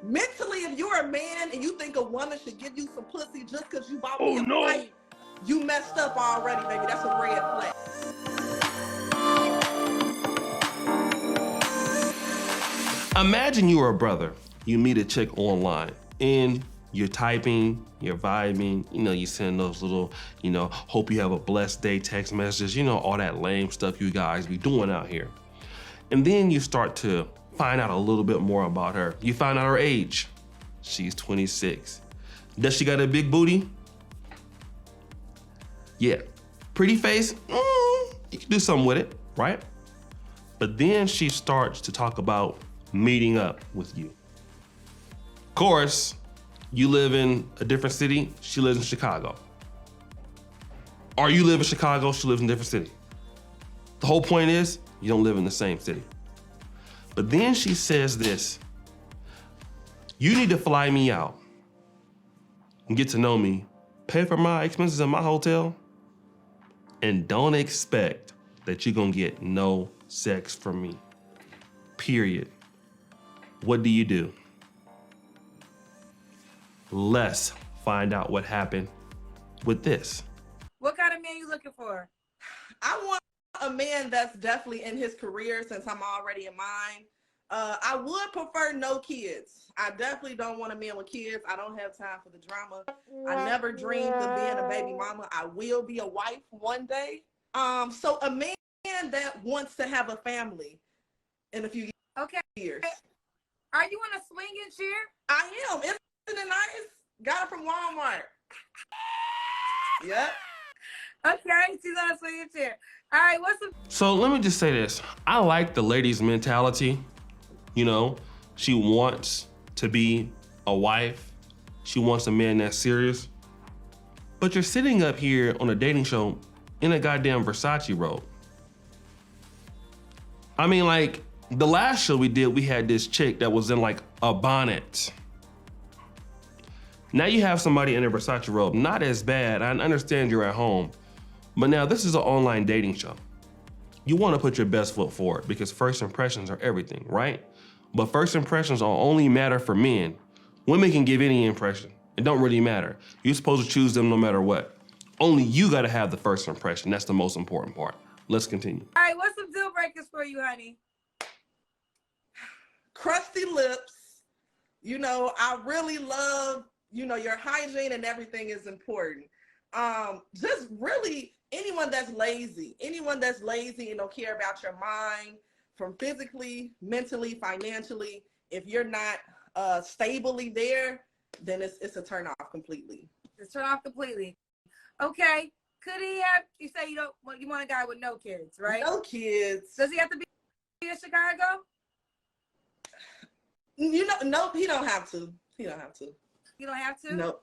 Mentally, if you're a man and you think a woman should give you some pussy just because you bought me a flight, you messed up already, baby. That's a red flag. Imagine you are a brother. You meet a chick online and you're typing, you're vibing, you send those little, hope you have a blessed day text messages, all that lame stuff you guys be doing out here. And then you start to find out a little bit more about her. You find out her age. She's 26. Does she got a big booty? Yeah. Pretty face? You can do something with it, right? But then she starts to talk about meeting up with you. Of course, you live in a different city, she lives in Chicago. Or you live in Chicago, she lives in a different city. The whole point is, you don't live in the same city. But then she says this, you need to fly me out and get to know me, pay for my expenses in my hotel, and don't expect that you're gonna get no sex from me, period. What do? Let's find out what happened with this. What kind of man you looking for? I want a man that's definitely in his career since I'm already in mine. I would prefer no kids. I definitely don't want a man with kids. I don't have time for the drama. I never dreamed of being a baby mama. I will be a wife one day. So a man that wants to have a family in a few years. Are you in a swinging chair? I am. Isn't it nice? Got it from Walmart. Yep. Okay, she's on a swinging chair. All right, So let me just say this. I like the lady's mentality. She wants to be a wife. She wants a man that's serious. But you're sitting up here on a dating show in a goddamn Versace robe. I mean, like, the last show we did, we had this chick that was in like a bonnet. Now you have somebody in a Versace robe. Not as bad. I understand you're at home. But now this is an online dating show. You want to put your best foot forward because first impressions are everything, right? But first impressions only matter for men. Women can give any impression. It don't really matter. You're supposed to choose them no matter what. Only you got to have the first impression. That's the most important part. Let's continue. All right, what's some deal breakers for you, honey? Crusty lips. I really love, your hygiene and everything is important. Just really anyone that's lazy and don't care about your mind from physically, mentally, financially. If you're not stably there, then it's a turn off completely. It's turn off completely. Okay. Could he have, you say you want a guy with no kids, right? No kids. Does he have to be in Chicago? Nope, he don't have to. He don't have to. You don't have to? Nope.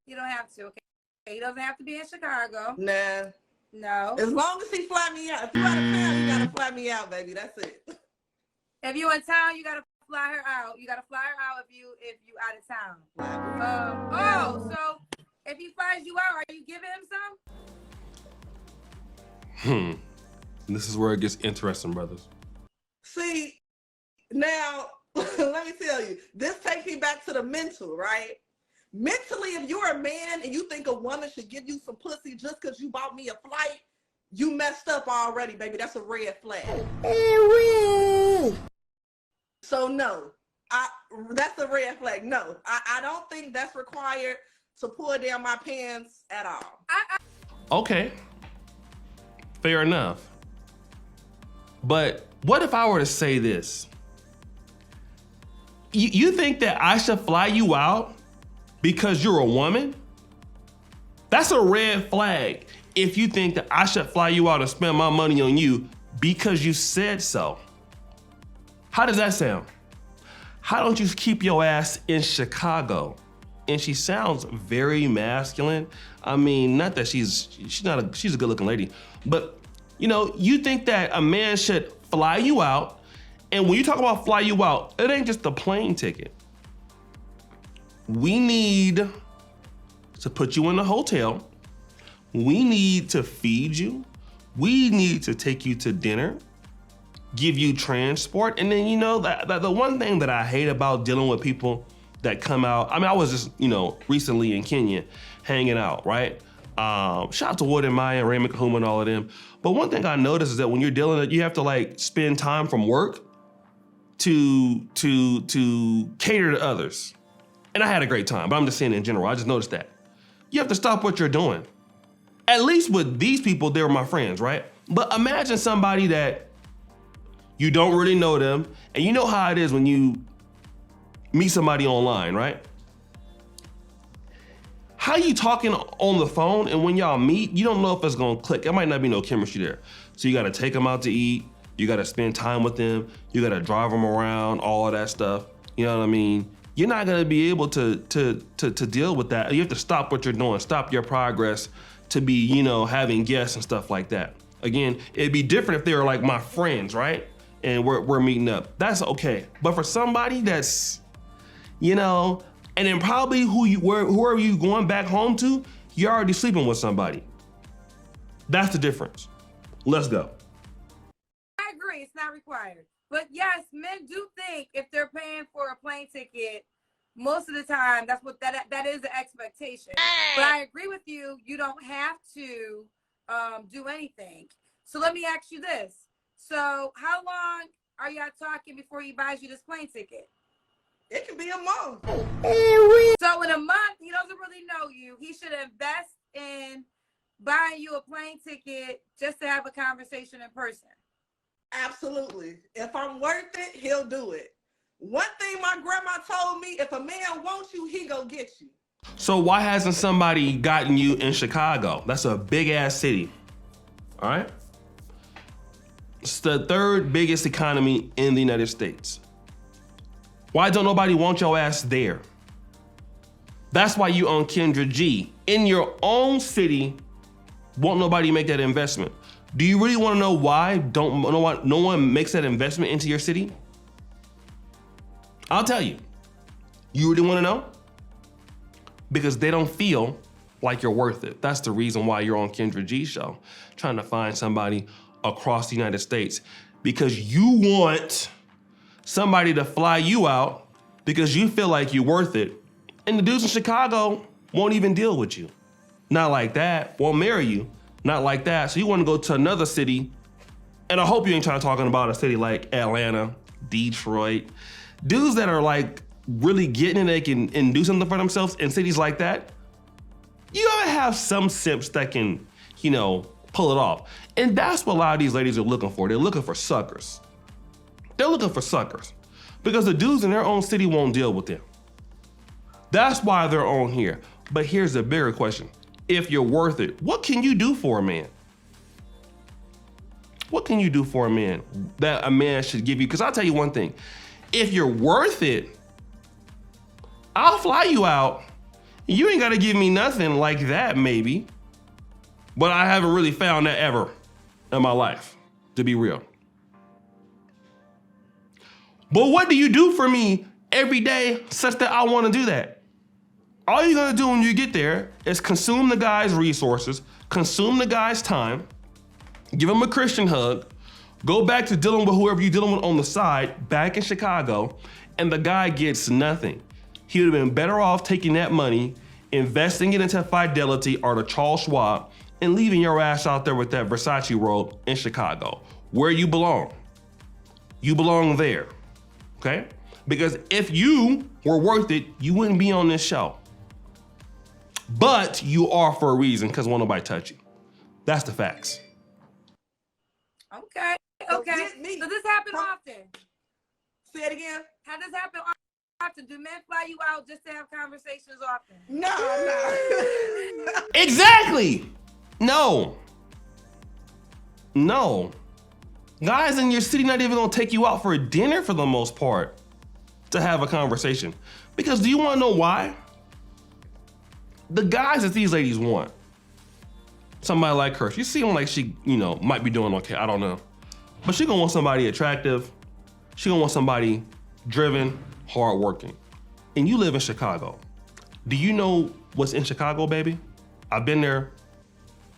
You don't have to, okay. He doesn't have to be in Chicago. Nah. No. As long as he fly me out. If you out of town, you gotta fly me out, baby. That's it. If you in town, you gotta fly her out. You gotta fly her out if you out of town. So if he flies you out, are you giving him some? This is where it gets interesting, brothers. See, now let me tell you, this takes me back to the mental, right? Mentally, if you're a man and you think a woman should give you some pussy just because you bought me a flight, you messed up already, baby. That's a red flag. So no, that's a red flag. No, I don't think that's required to pull down my pants at all. Okay, fair enough. But what if I were to say this? You think that I should fly you out because you're a woman? That's a red flag if you think that I should fly you out and spend my money on you because you said so. How does that sound? How don't you keep your ass in Chicago? And she sounds very masculine. I mean, not that she's a good looking lady, but you think that a man should fly you out. And when you talk about fly you out, it ain't just the plane ticket. We need to put you in a hotel. We need to feed you. We need to take you to dinner. give you transport. And then, the one thing that I hate about dealing with people that come out, I was just, recently in Kenya hanging out, right? Shout out to Wood and Maya and Ray McCoom and all of them. But one thing I noticed is that when you're dealing with, you have to like spend time from work to cater to others. And I had a great time, but I'm just saying in general, I just noticed that. You have to stop what you're doing. At least with these people, they were my friends, right? But imagine somebody that you don't really know them, and you know how it is when you meet somebody online, right? How you talking on the phone, and when y'all meet, you don't know if it's gonna click. It might not be no chemistry there. So you gotta take them out to eat, you gotta spend time with them, you gotta drive them around, all of that stuff. You know what I mean? You're not gonna be able to deal with that. You have to stop what you're doing, stop your progress to be, having guests and stuff like that. Again, it'd be different if they were like my friends, right? And we're meeting up. That's okay. But for somebody that's, and then probably whoever you going back home to, you're already sleeping with somebody. That's the difference. Let's go. I agree, it's not required. But yes, men do think if they're paying for a plane ticket, most of the time that is the expectation. But I agree with you, you don't have to do anything. So let me ask you this. So how long are y'all talking before he buys you this plane ticket? It can be a month. So in a month, he doesn't really know you. He should invest in buying you a plane ticket just to have a conversation in person. Absolutely. If I'm worth it, he'll do it. One thing my grandma told me, if a man wants you, he go get you. So why hasn't somebody gotten you in Chicago? That's a big ass city, all right? It's the third biggest economy in the United States. Why don't nobody want your ass there? That's why you own Kendra G. In your own city, won't nobody make that investment? Do you really want to know why no one makes that investment into your city? I'll tell you. You really want to know? Because they don't feel like you're worth it. That's the reason why you're on Kendra G's show, trying to find somebody across the United States, because you want somebody to fly you out because you feel like you're worth it. And the dudes in Chicago won't even deal with you. Not like that. Won't marry you. Not like that. So you want to go to another city, and I hope you ain't trying to talking about a city like Atlanta, Detroit. Dudes that are like really getting it and do something for themselves in cities like that, you gotta have some simps that can, pull it off. And that's what a lot of these ladies are looking for. They're looking for suckers. They're looking for suckers because the dudes in their own city won't deal with them. That's why they're on here. But here's the bigger question. If you're worth it, what can you do for a man? What can you do for a man that a man should give you? Because I'll tell you one thing. If you're worth it, I'll fly you out. You ain't gotta give me nothing like that, maybe. But I haven't really found that ever in my life, to be real. But what do you do for me every day such that I wanna do that? All you're gonna do when you get there is consume the guy's resources, consume the guy's time, give him a Christian hug, go back to dealing with whoever you're dealing with on the side, back in Chicago, and the guy gets nothing. He would have been better off taking that money, investing it into Fidelity or the Charles Schwab, and leaving your ass out there with that Versace robe in Chicago, where you belong. You belong there, okay? Because if you were worth it, you wouldn't be on this show. But you are for a reason, because won't nobody touch you. That's the facts. Okay. So this happen often? Say it again. How does happen often? Do men fly you out just to have conversations often? No. Exactly. No. Guys in your city not even gonna take you out for dinner for the most part to have a conversation. Because do you wanna know why? The guys that these ladies want, somebody like her, she seems like she, might be doing okay, I don't know. But she gonna want somebody attractive. She gonna want somebody driven, hardworking. And you live in Chicago. Do you know what's in Chicago, baby? I've been there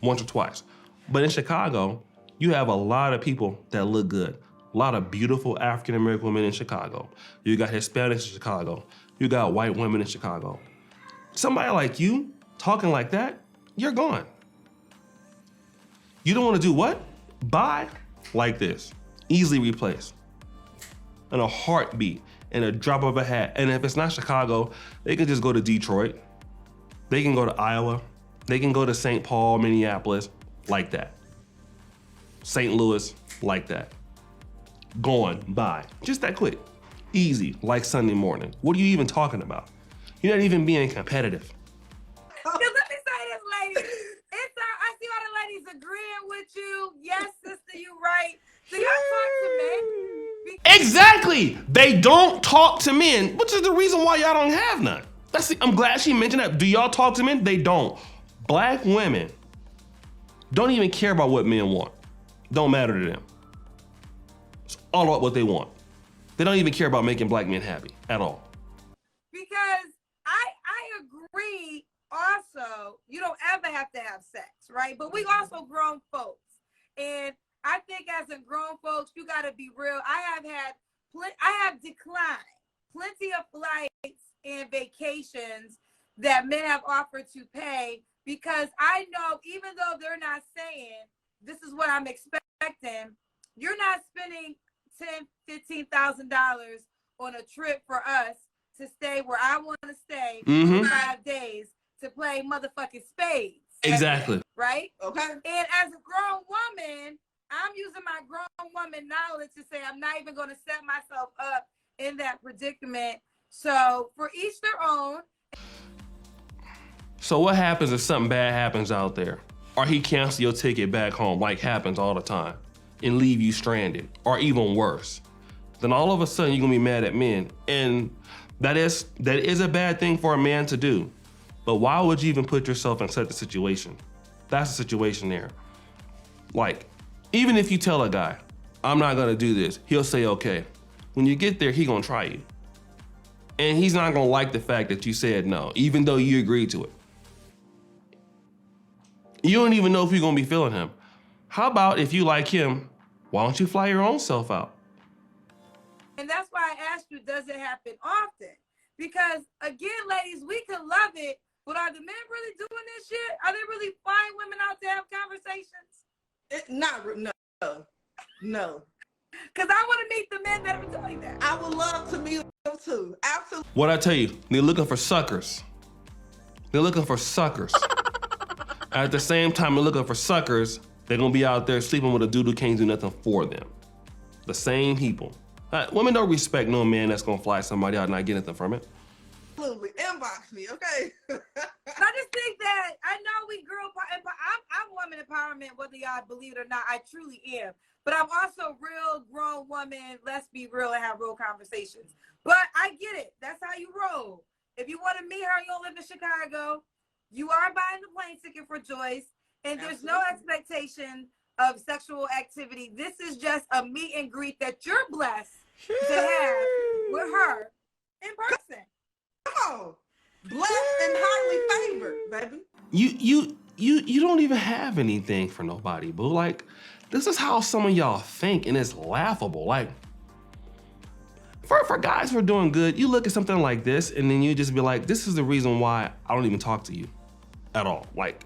once or twice. But in Chicago, you have a lot of people that look good. A lot of beautiful African-American women in Chicago. You got Hispanics in Chicago. You got white women in Chicago. Somebody like you, talking like that, you're gone. You don't want to do what? Buy like this. Easily replaced. In a heartbeat, in a drop of a hat. And if it's not Chicago, they can just go to Detroit. They can go to Iowa. They can go to St. Paul, Minneapolis, like that. St. Louis, like that. Gone, bye. Just that quick. Easy, like Sunday morning. What are you even talking about? You're not even being competitive. Let me say this, ladies. I see all the ladies agreeing with you. Yes, sister, you right. Do y'all talk to men? Exactly. They don't talk to men, which is the reason why y'all don't have none. I'm glad she mentioned that. Do y'all talk to men? They don't. Black women don't even care about what men want. Don't matter to them. It's all about what they want. They don't even care about making black men happy at all. Because I agree also, you don't ever have to have sex, right? But we also grown folks. And I think as a grown folks, you gotta be real. I have declined plenty of flights and vacations that men have offered to pay because I know even though they're not saying this is what I'm expecting, you're not spending $10,000-$15,000 on a trip for us to stay where I want to stay for 5 days to play motherfucking spades. Exactly. Right? Okay. And as a grown woman, I'm using my grown woman knowledge to say I'm not even going to set myself up in that predicament. So for each their own. So what happens if something bad happens out there? Or he cancels your ticket back home like happens all the time and leave you stranded, or even worse. Then all of a sudden you're gonna be mad at men. And that is a bad thing for a man to do. But why would you even put yourself in such a situation? That's the situation there. Like, even if you tell a guy, I'm not gonna do this, he'll say okay. When you get there, he gonna try you. And he's not gonna like the fact that you said no, even though you agreed to it. You don't even know if you're gonna be feeling him. How about if you like him, why don't you fly your own self out? And that's why I asked you, does it happen often? Because again, ladies, we can love it, but are the men really doing this shit? Are they really flying women out to have conversations? No. Because I want to meet the men that are doing that. I would love to meet them too. Absolutely. What I tell you, they're looking for suckers. They're looking for suckers. At the same time, they're looking for suckers. They're gonna be out there sleeping with a dude who can't do nothing for them. The same people. Women don't respect no man that's gonna fly somebody out and not get anything from it. Absolutely. Inbox me, okay? I just think that I know we girl, I'm woman empowerment, whether y'all believe it or not. I truly am. But I'm also real grown woman. Let's be real and have real conversations. But I get it. That's how you roll. If you want to meet her, you don't live in Chicago. You are buying the plane ticket for Joyce, and there's no expectation of sexual activity. This is just a meet and greet that you're blessed to have with her in person. Come on. Blessed and highly favored, baby. You don't even have anything for nobody, boo. Like, this is how some of y'all think, and it's laughable. Like, for guys who are doing good, you look at something like this, and then you just be like, this is the reason why I don't even talk to you at all. Like,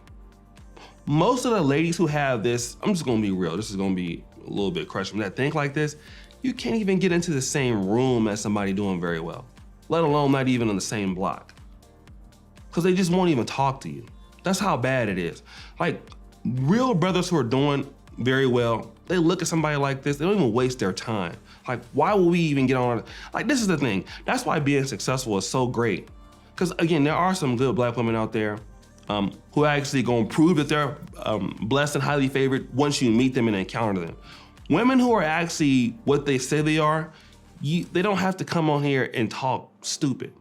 most of the ladies who have this, I'm just gonna be real, this is gonna be a little bit crushing, that think like this, you can't even get into the same room as somebody doing very well, let alone not even on the same block. Because they just won't even talk to you. That's how bad it is. Like, real brothers who are doing very well, they look at somebody like this, they don't even waste their time. Like, why would we even get on? Like, this is the thing. That's why being successful is so great. Because again, there are some good black women out there who actually gonna prove that they're blessed and highly favored once you meet them and encounter them. Women who are actually what they say they are, they don't have to come on here and talk stupid.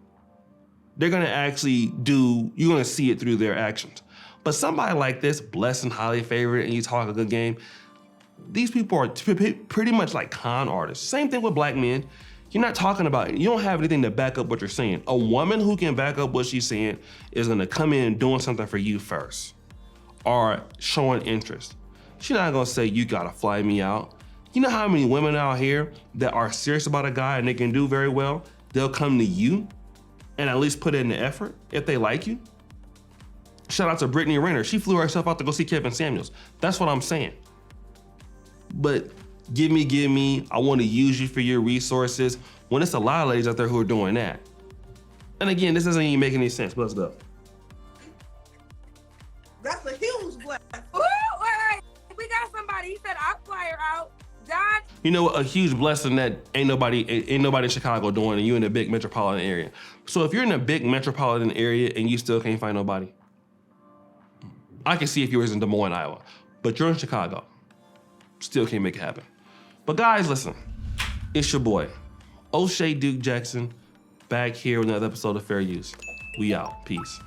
They're gonna actually you're gonna see it through their actions. But somebody like this, blessed and highly favored, and you talk a good game, these people are pretty much like con artists. Same thing with black men. You're not talking about it. You don't have anything to back up what you're saying. A woman who can back up what she's saying is gonna come in doing something for you first, or showing interest. She's not gonna say, you gotta fly me out. You know how many women out here that are serious about a guy and they can do very well, they'll come to you and at least put in the effort if they like you? Shout out to Brittany Renner. She flew herself out to go see Kevin Samuels. That's what I'm saying. But give me, I want to use you for your resources, when it's a lot of ladies out there who are doing that. And again, this doesn't even make any sense, but let's go. That's a huge blessing. Ooh, wait. We got somebody. He said I'll fly her out. Don. You know what? A huge blessing that ain't nobody in Chicago doing, and you in a big metropolitan area. So if you're in a big metropolitan area and you still can't find nobody, I can see if you was in Des Moines, Iowa, but you're in Chicago, still can't make it happen. But guys, listen, it's your boy, O'Shea Duke Jackson, back here with another episode of Fair Use. We out. Peace.